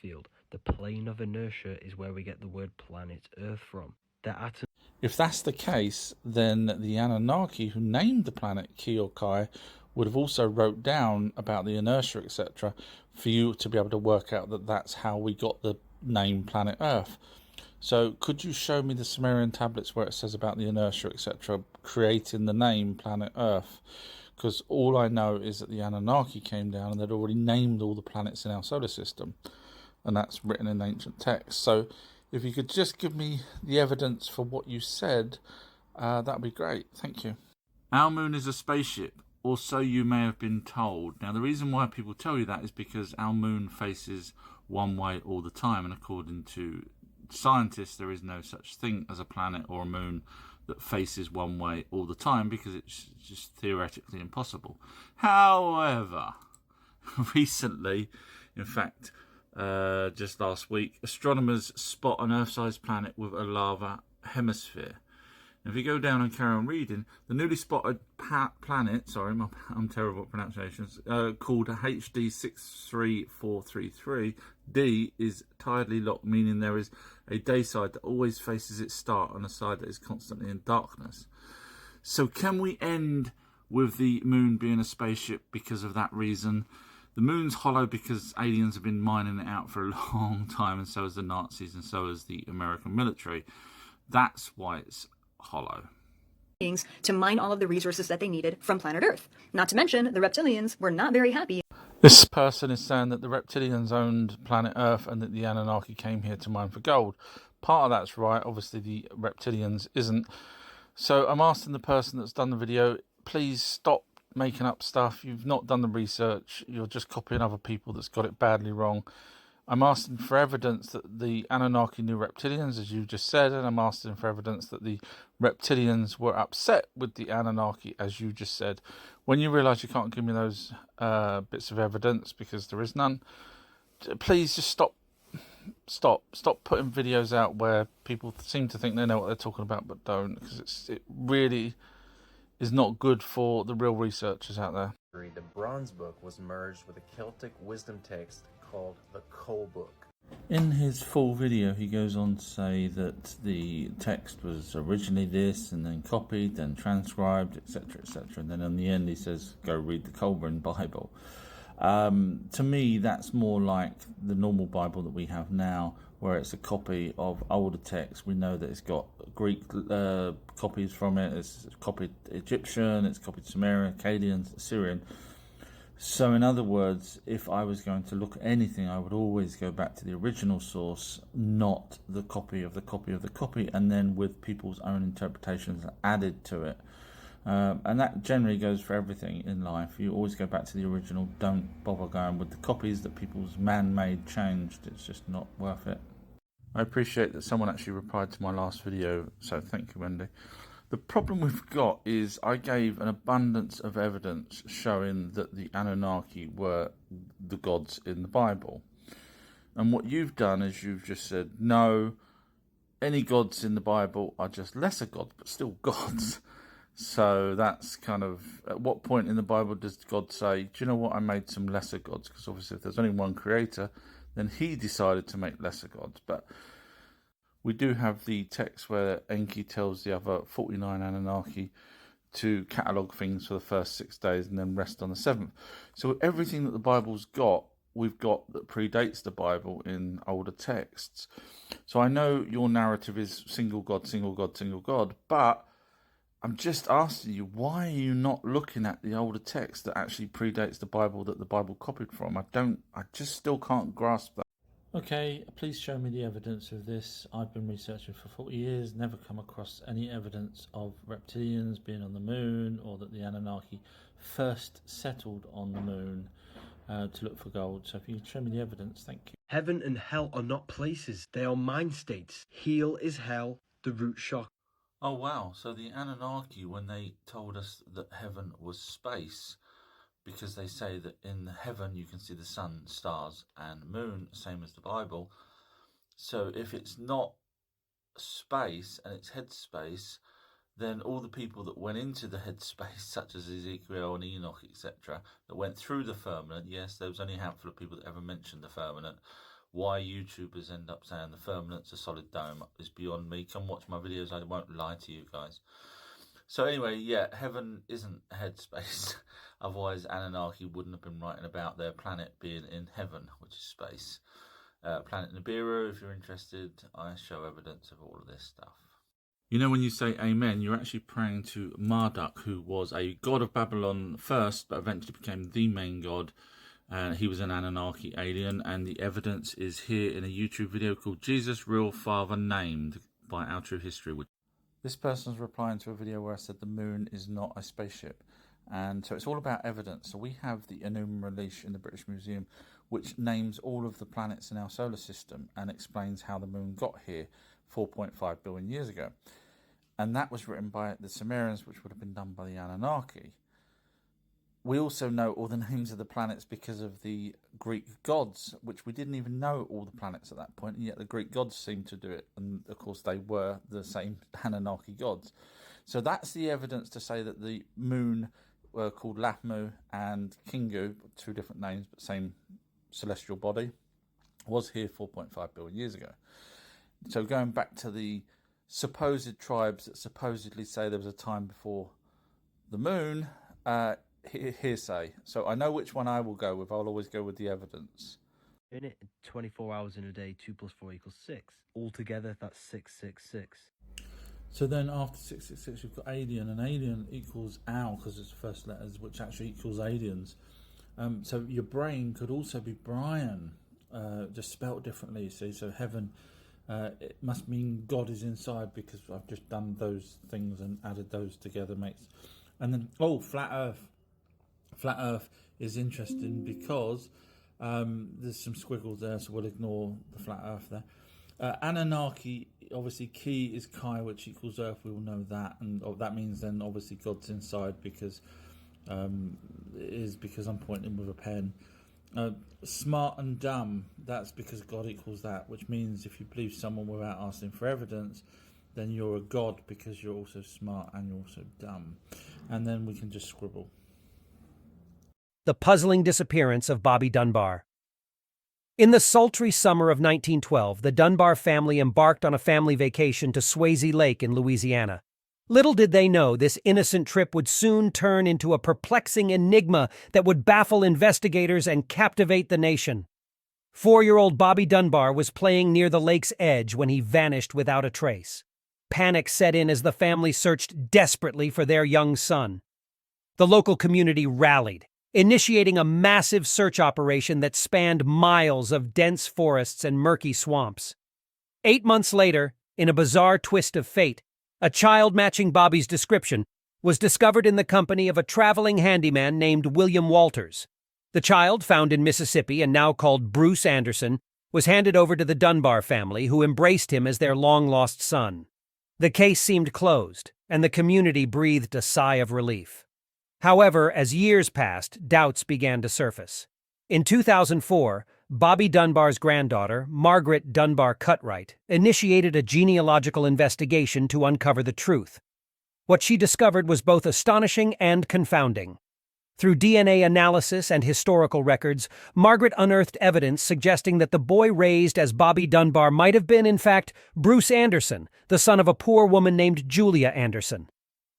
field. The plane of inertia is where we get the word planet Earth from. The atom. If that's the case, then the Anunnaki who named the planet Keokai would have also wrote down about the inertia, etc., for you to be able to work out that that's how we got the name planet Earth. So could you show me the Sumerian tablets where it says about the inertia, etc., creating the name planet Earth? Because all I know is that the Anunnaki came down and they'd already named all the planets in our solar system, and that's written in ancient texts. So if you could just give me the evidence for what you said, that'd be great. Thank you. Our moon is a spaceship, or so you may have been told. Now, the reason why people tell you that is because our moon faces one way all the time, and according to scientists, there is no such thing as a planet or a moon that faces one way all the time, because it's just theoretically impossible. However, recently, in fact, just last week, astronomers spot an Earth-sized planet with a lava hemisphere. And if you go down and carry on reading, the newly spotted planet, I'm terrible at pronunciations, called HD 63433, D is tidally locked, meaning there is a day side that always faces its star and a side that is constantly in darkness. So can we end with the moon being a spaceship because of that reason? The moon's hollow because aliens have been mining it out for a long time, and so has the Nazis, and so has the American military. That's why it's hollow. To mine all of the resources that they needed from planet Earth. Not to mention, the reptilians were not very happy. This person is saying that the reptilians owned planet Earth and that the Anunnaki came here to mine for gold. Part of that's right, obviously the reptilians isn't. So I'm asking the person that's done the video, please stop making up stuff. You've not done the research. You're just copying other people that's got it badly wrong. I'm asking for evidence that the Anunnaki knew reptilians, as you just said, and I'm asking for evidence that the reptilians were upset with the Anunnaki, as you just said. When you realise you can't give me those bits of evidence because there is none, please just stop putting videos out where people seem to think they know what they're talking about but don't, because it really is not good for the real researchers out there. The Bronze Book was merged with a Celtic wisdom text called the Coal Book. In his full video, he goes on to say that the text was originally this, and then copied, then transcribed, etc., etc. And then in the end, he says, go read the Colburn Bible. To me, that's more like the normal Bible that we have now, where it's a copy of older text. We know that it's got Greek copies from it, it's copied Egyptian, it's copied Sumerian, Akkadian, Assyrian. So in other words, if I was going to look at anything, I would always go back to the original source, not the copy of the copy of the copy, and then with people's own interpretations added to it. And that generally goes for everything in life. You always go back to the original. Don't bother going with the copies that people's man-made changed. It's just not worth it. I appreciate that someone actually replied to my last video, so thank you, Wendy. The problem we've got is I gave an abundance of evidence showing that the Anunnaki were the gods in the Bible. And what you've done is you've just said, no, any gods in the Bible are just lesser gods, but still gods. So that's kind of, at what point in the Bible does God say, do you know what, I made some lesser gods? Because obviously if there's only one creator, then he decided to make lesser gods. But we do have the text where Enki tells the other 49 Anunnaki to catalogue things for the first 6 days and then rest on the seventh. So everything that the Bible's got, we've got that predates the Bible in older texts. So I know your narrative is single God, single God, single God, but I'm just asking you, why are you not looking at the older text that actually predates the Bible that the Bible copied from? I just still can't grasp that. Okay, please show me the evidence of this. I've been researching for 40 years, never come across any evidence of reptilians being on the moon, or that the Anunnaki first settled on the moon to look for gold. So if you could show me the evidence, thank you. Heaven and hell are not places, they are mind states. Heel is hell, the root shock. Oh wow, so the Anunnaki, when they told us that heaven was space, because they say that in heaven you can see the sun, stars and moon, same as the Bible. So if it's not space and it's headspace, then all the people that went into the headspace, such as Ezekiel and Enoch, etc., that went through the firmament, yes, there was only a handful of people that ever mentioned the firmament, Why YouTubers end up saying the firmament's a solid dome is beyond me. Come watch my videos, I won't lie to you guys. So anyway, yeah, heaven isn't headspace. Otherwise, Anunnaki wouldn't have been writing about their planet being in heaven, which is space. Planet Nibiru, if you're interested, I show evidence of all of this stuff. You know, when you say amen, you're actually praying to Marduk, who was a god of Babylon first, but eventually became the main god. He was an Anunnaki alien, and the evidence is here in a YouTube video called Jesus Real Father Named by Our True History. This person's replying to a video where I said the moon is not a spaceship. And so it's all about evidence. So we have the Enuma Elish in the British Museum, which names all of the planets in our solar system and explains how the moon got here 4.5 billion years ago. And that was written by the Sumerians, which would have been done by the Anunnaki. We also know all the names of the planets because of the Greek gods, which we didn't even know all the planets at that point, and yet the Greek gods seemed to do it. And of course, they were the same Anunnaki gods. So that's the evidence to say that the moon were called Lahmu and Kingu, two different names, but same celestial body, was here 4.5 billion years ago. So going back to the supposed tribes that supposedly say there was a time before the moon, hearsay. So I know which one I will go with. I'll always go with the evidence. In it, 24 hours in a day, 2 + 4 = 6. Altogether, that's 666. So then after 666, you've got alien, and alien equals owl because it's the first letters, which actually equals aliens. So your brain could also be Brian, just spelt differently, you see. So heaven, it must mean God is inside because I've just done those things and added those together. And then, flat earth. Flat earth is interesting because there's some squiggles there, so we'll ignore the flat earth there. Anunnaki, obviously key is Chi, which equals earth, we all know that, and that means then obviously God's inside because because I'm pointing with a pen. Smart and dumb, that's because God equals that, which means if you believe someone without asking for evidence, then you're a god because you're also smart and you're also dumb. And then we can just scribble. The puzzling disappearance of Bobby Dunbar. In the sultry summer of 1912, the Dunbar family embarked on a family vacation to Swayze Lake in Louisiana. Little did they know this innocent trip would soon turn into a perplexing enigma that would baffle investigators and captivate the nation. 4-year-old Bobby Dunbar was playing near the lake's edge when he vanished without a trace. Panic set in as the family searched desperately for their young son. The local community rallied, initiating a massive search operation that spanned miles of dense forests and murky swamps. 8 months later, in a bizarre twist of fate, a child matching Bobby's description was discovered in the company of a traveling handyman named William Walters. The child, found in Mississippi and now called Bruce Anderson, was handed over to the Dunbar family, who embraced him as their long-lost son. The case seemed closed, and the community breathed a sigh of relief. However, as years passed, doubts began to surface. In 2004, Bobby Dunbar's granddaughter, Margaret Dunbar Cutright, initiated a genealogical investigation to uncover the truth. What she discovered was both astonishing and confounding. Through DNA analysis and historical records, Margaret unearthed evidence suggesting that the boy raised as Bobby Dunbar might have been, in fact, Bruce Anderson, the son of a poor woman named Julia Anderson.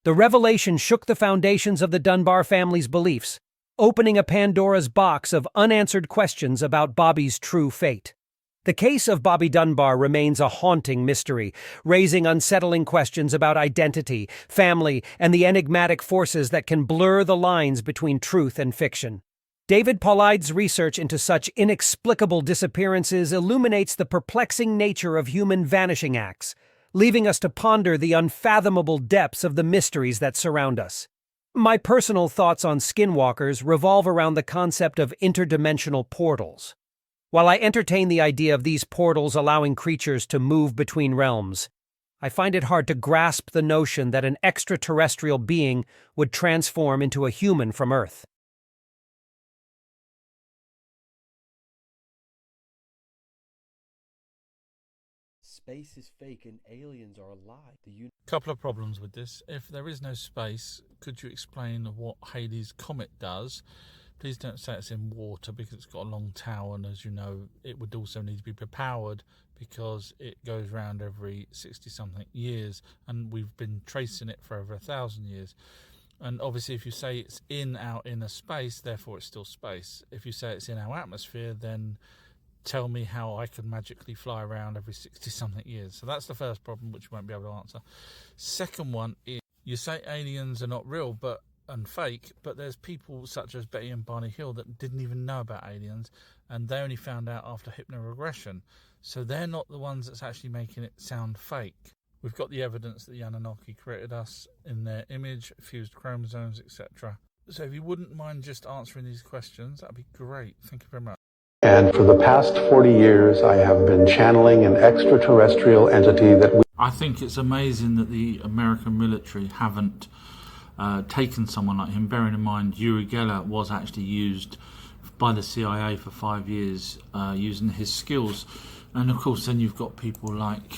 The revelation shook the foundations of the Dunbar family's beliefs, opening a Pandora's box of unanswered questions about Bobby's true fate. The case of Bobby Dunbar remains a haunting mystery, raising unsettling questions about identity, family, and the enigmatic forces that can blur the lines between truth and fiction. David Paulide's research into such inexplicable disappearances illuminates the perplexing nature of human vanishing acts, leaving us to ponder the unfathomable depths of the mysteries that surround us. My personal thoughts on skinwalkers revolve around the concept of interdimensional portals. While I entertain the idea of these portals allowing creatures to move between realms, I find it hard to grasp the notion that an extraterrestrial being would transform into a human from Earth. Space is fake and aliens are alive. Couple of problems with this. If there is no space, could you explain what Halley's Comet does? Please don't say it's in water, because it's got a long tail, and as you know, it would also need to be powered because it goes round every 60-something years, and we've been tracing it for over 1,000 years. And obviously, if you say it's in our inner space, therefore it's still space. If you say it's in our atmosphere, then tell me how I could magically fly around every 60-something years. So that's the first problem, which you won't be able to answer. Second one is, you say aliens are not real and fake, but there's people such as Betty and Barney Hill that didn't even know about aliens, and they only found out after hypnoregression. So they're not the ones that's actually making it sound fake. We've got the evidence that the Anunnaki created us in their image, fused chromosomes, etc. So if you wouldn't mind just answering these questions, that'd be great. Thank you very much. And for the past 40 years, I have been channeling an extraterrestrial entity that I think it's amazing that the American military haven't taken someone like him, bearing in mind Uri Geller was actually used by the CIA for 5 years using his skills. And of course then you've got people like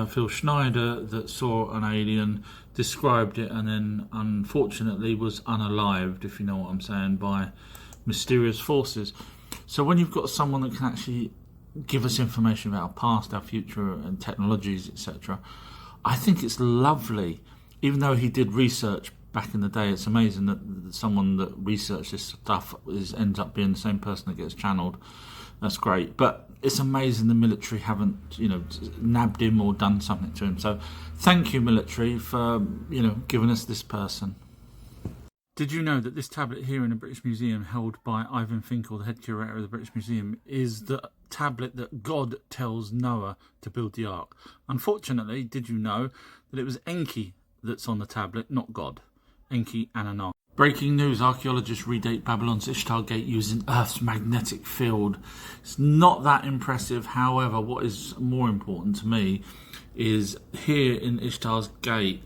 Phil Schneider that saw an alien, described it, and then unfortunately was unalived, if you know what I'm saying, by mysterious forces. So when you've got someone that can actually give us information about our past, our future and technologies, etc., I think it's lovely. Even though he did research back in the day, it's amazing that someone that researched this stuff ends up being the same person that gets channeled. That's great. But it's amazing the military haven't, nabbed him or done something to him. So thank you, military, for, giving us this person. Did you know that this tablet here in the British Museum, held by Ivan Finkel, the head curator of the British Museum, is the tablet that God tells Noah to build the ark? Unfortunately, did you know that it was Enki that's on the tablet, not God? Enki Anunnaki. Breaking news, archaeologists redate Babylon's Ishtar Gate using Earth's magnetic field. It's not that impressive. However, what is more important to me is here in Ishtar's Gate,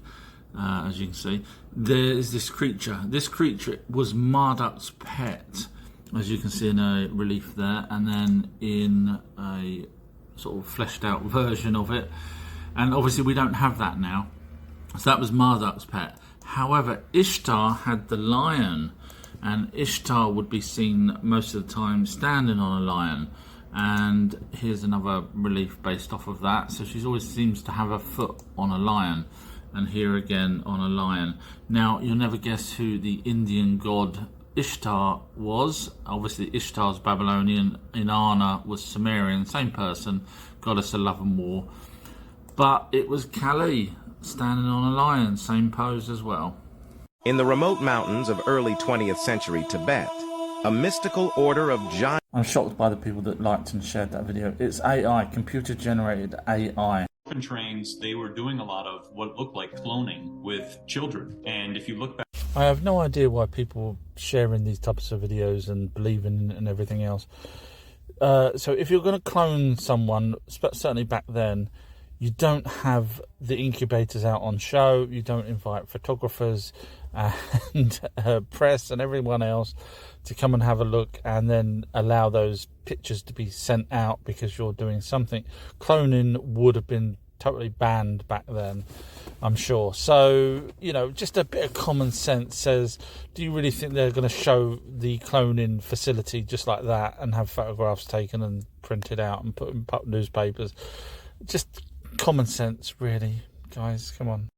as you can see, there is this creature. This creature was Marduk's pet, as you can see in a relief there, and then in a sort of fleshed out version of it. And obviously we don't have that now. So that was Marduk's pet. However, Ishtar had the lion, and Ishtar would be seen most of the time standing on a lion. And here's another relief based off of that. So she always seems to have a foot on a lion, and here again on a lion. Now, you'll never guess who the Indian god Ishtar was. Obviously, Ishtar's Babylonian, Inanna was Sumerian, same person, goddess of love and war. But it was Kali, standing on a lion, same pose as well. In the remote mountains of early 20th century Tibet, a mystical order of giant... I'm shocked by the people that liked and shared that video. It's AI, computer-generated AI. Orphan trains, they were doing a lot of what looked like cloning with children. And if you look back... I have no idea why people sharing these types of videos and believing in it and everything else. So if you're going to clone someone, certainly back then, you don't have the incubators out on show. You don't invite photographers and press and everyone else to come and have a look and then allow those pictures to be sent out because you're doing something. Cloning would have been totally banned back then, I'm sure. So, just a bit of common sense says, do you really think they're going to show the cloning facility just like that and have photographs taken and printed out and put in newspapers? Just common sense, really, guys, come on.